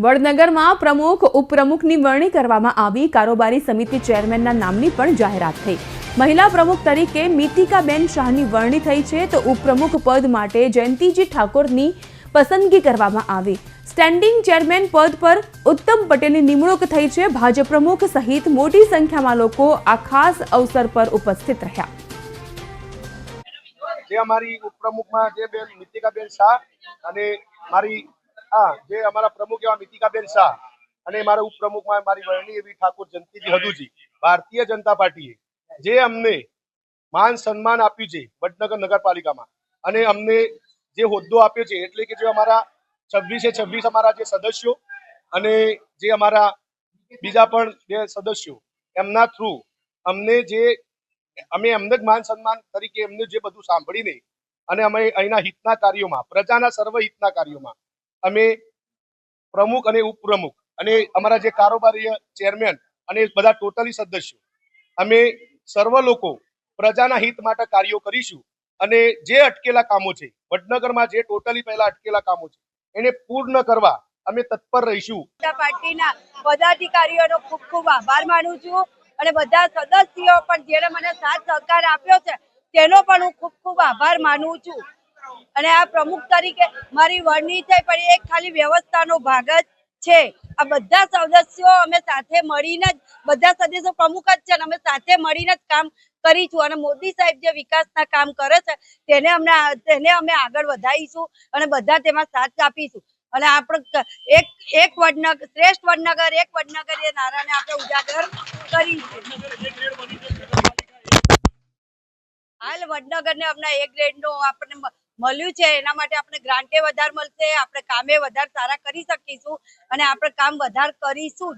વડનગરમાં પ્રમુખ ઉપપ્રમુખની વરણી કરવામાં આવી। કારોબારી સમિતિ ચેરમેનના નામની પણ જાહેરાત થઈ। મહિલા પ્રમુખ તરીકે મિતિકાબેન શાહની વરણી થઈ છે તો ઉપપ્રમુખ પદ માટે જયંતીજી ઠાકોરની પસંદગી કરવામાં આવી। સ્ટેન્ડિંગ ચેરમેન પદ પર ઉત્તમ પટેલની નિમણૂક થઈ છે। ભાજપ પ્રમુખ સહિત મોટી સંખ્યામાં લોકો આ ખાસ અવસર પર ઉપસ્થિત રહ્યા। જે અમારી ઉપપ્રમુખમાં જે બેન મિતિકાબેન શાહ અને મારી જે અમારા પ્રમુખ એવા મિતિકાબેન શાહ અને મારા ઉપપ્રમુખમાં મારી વરણી એવી ઠાકોર જયંતીજી હદુજી, ભારતીય જનતા પાર્ટીએ જે અમને માન સન્માન આપ્યું છે વડનગર નગરપાલિકામાં અને અમને જે હોદ્દો આપ્યો છે, એટલે કે જે અમારા 26 અમારા જે સદસ્યો અને જે અમારા બીજા પણ જે સદસ્યો એમના થ્રુ અમને જે અમે એમને જ માન સન્માન તરીકે એમને જે બધું સાંભળીને અને અમે અહીંના હિતના કાર્યોમાં, પ્રજાના સર્વ હિતના કાર્યોમાં અમે પ્રમુખ અને ઉપપ્રમુખ અને અમારા જે કારોબારી ચેરમેન અને બધા ટોટલી સદસ્યો અમે સર્વ લોકો પ્રજાના હિત માટે કાર્યો કરીશું અને જે અટકેલા કામો છે વડનગરમાં, જે ટોટલી પહેલા અટકેલા કામો છે એને પૂર્ણ કરવા અમે તત્પર રહીશું। પાર્ટીના પદાધિકારીઓનો ખૂબ ખૂબ આભાર માનું છું અને બધા સદસ્યો પણ જેને મને સાથ સહકાર આપ્યો છે તેનો પણ હું ખૂબ ખૂબ આભાર માનું છું। અને આ પ્રમુખ તરીકે મારી વરણી થઈ, પણ એક ખાલી વ્યવસ્થાનો ભાગ જ છે। આ બધા સદસ્યો અમે સાથે મળીને જ, બધા સદસ્યો પ્રમુખ જ છે અને અમે સાથે મળીને જ કામ કરીશું અને મોદી સાહેબ જે વિકાસના કામ કરે છે તેને અમે આગળ વધારીશું અને બધા તેમાં સાથ આપીશું અને આપણે એક વડનગર શ્રેષ્ઠ વડનગર, એક વડનગર એ નારાને આપણે ઉજાગર કરીશું। હાલ વડનગરને હમણાં A ગ્રેડનું આપણને મળ્યું છે, એના માટે આપણે ગ્રાન્ટે વધારે મળશે, આપણે કામે વધારે સારા કરી શકીશું અને આપણે કામ વધારે કરીશું।